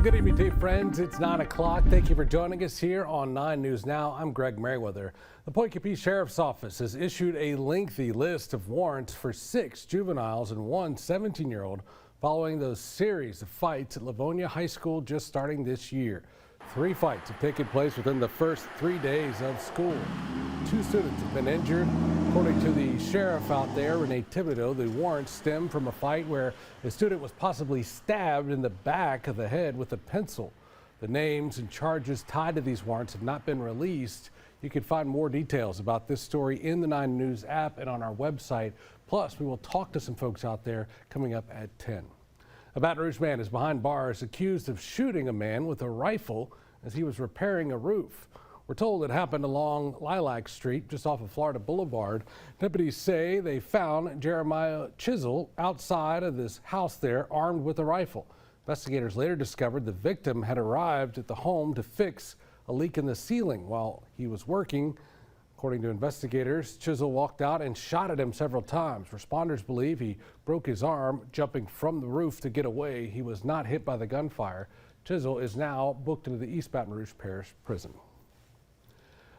Well, good evening to you, friends. It's 9 o'clock. Thank you for joining us here on 9 News Now. I'm Greg Merriweather. The Point Coupee Sheriff's Office has issued a lengthy list of warrants for 6 juveniles and 1 17-year-old following those series of fights at Livonia High School just starting this year. 3 fights have taken place within the first 3 days of school. 2 students have been injured. According to the sheriff out there, Renee Thibodeau, the warrants stem from a fight where a student was possibly stabbed in the back of the head with a pencil. The names and charges tied to these warrants have not been released. You can find more details about this story in the 9 News app and on our website. Plus, we will talk to some folks out there coming up at 10. A Baton Rouge man is behind bars accused of shooting a man with a rifle as he was repairing a roof. We're told it happened along Lilac Street, just off of Florida Boulevard. Deputies say they found Jeremiah Chisel outside of this house there, armed with a rifle. Investigators later discovered the victim had arrived at the home to fix a leak in the ceiling while he was working. According to investigators, Chisel walked out and shot at him several times. Responders believe he broke his arm jumping from the roof to get away. He was not hit by the gunfire. Chisel is now booked into the East Baton Rouge Parish Prison.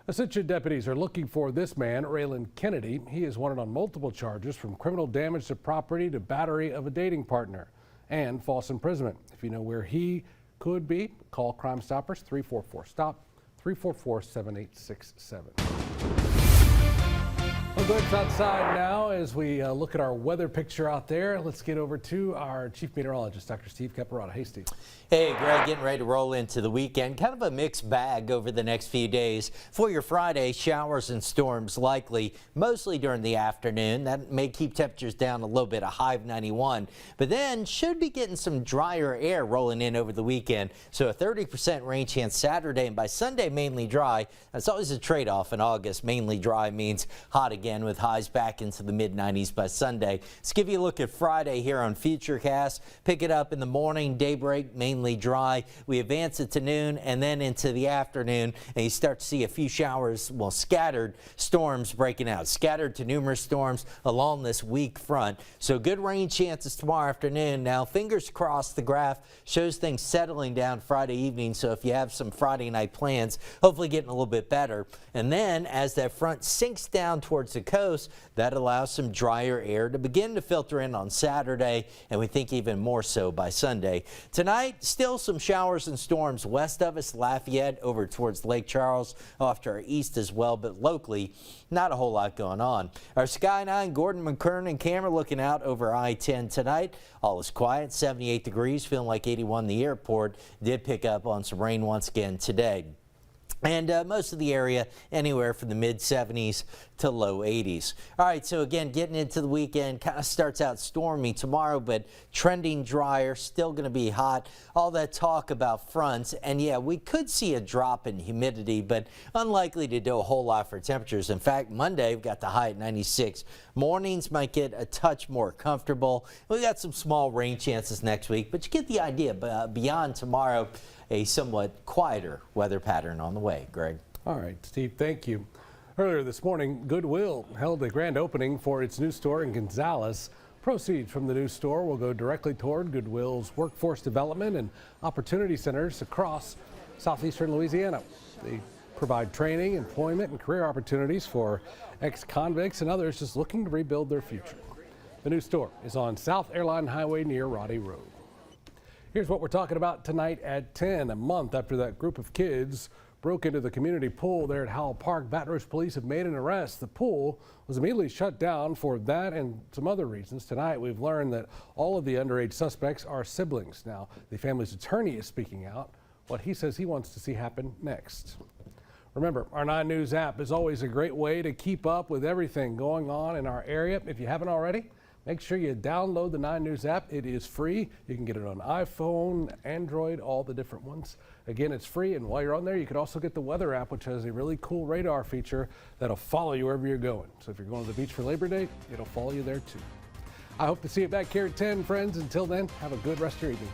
Ascension deputies are looking for this man, Raylan Kennedy. He is wanted on multiple charges from criminal damage to property to battery of a dating partner and false imprisonment. If you know where he could be, call Crime Stoppers 344-STOP, 344-7867. We'll go outside now as we look at our weather picture out there. Let's get over to our chief meteorologist, Dr. Steve Caparata. Hey, Steve. Hey, Greg, getting ready to roll into the weekend. Kind of a mixed bag over the next few days. For your Friday, showers and storms likely, mostly during the afternoon. That may keep temperatures down a little bit, a high of 91. But then should be getting some drier air rolling in over the weekend. So a 30% rain chance Saturday, and by Sunday, mainly dry. That's always a trade-off in August. Mainly dry means hot again with highs back into the mid-90s by Sunday. Let's give you a look at Friday here on Futurecast. Pick it up in the morning, daybreak, mainly dry. We advance it to noon and then into the afternoon, and you start to see a few showers, well, scattered storms breaking out. Scattered to numerous storms along this weak front. So good rain chances tomorrow afternoon. Now, fingers crossed, the graph shows things settling down Friday evening. So if you have some Friday night plans, hopefully getting a little bit better. And then as that front sinks down towards the coast, that allows some drier air to begin to filter in on Saturday, and we think even more so by Sunday. Tonight, still some showers and storms west of us, Lafayette over towards Lake Charles, off to our east as well, but locally, not a whole lot going on. Our Sky 9, Gordon, McKernan camera looking out over I-10 tonight. All is quiet, 78 degrees, feeling like 81. The airport did pick up on some rain once again today. And most of the area anywhere from the mid-70s to low 80s. All right, so again, getting into the weekend, kind of starts out stormy tomorrow, but trending drier, still going to be hot. All that talk about fronts, and yeah, we could see a drop in humidity, but unlikely to do a whole lot for temperatures. In fact, Monday, we've got the high at 96. Mornings might get a touch more comfortable. We got some small rain chances next week, but you get the idea. Beyond tomorrow, a somewhat quieter weather pattern on the way. Greg. All right, Steve, thank you. Earlier this morning, Goodwill held a grand opening for its new store in Gonzales. Proceeds from the new store will go directly toward Goodwill's workforce development and opportunity centers across southeastern Louisiana. They provide training, employment, and career opportunities for ex-convicts and others just looking to rebuild their future. The new store is on South Airline Highway near Roddy Road. Here's what we're talking about tonight at 10. A month after that group of kids broke into the community pool there at Howell Park, Baton Rouge police have made an arrest. The pool was immediately shut down for that and some other reasons. Tonight, we've learned that all of the underage suspects are siblings. Now, the family's attorney is speaking out what he says he wants to see happen next. Remember, our 9 News app is always a great way to keep up with everything going on in our area. If you haven't already, make sure you download the 9 News app. It is free. You can get it on iPhone, Android, all the different ones. Again, it's free, and while you're on there, you can also get the weather app, which has a really cool radar feature that'll follow you wherever you're going. So if you're going to the beach for Labor Day, it'll follow you there too. I hope to see you back here at 10, friends. Until then, have a good rest of your evening.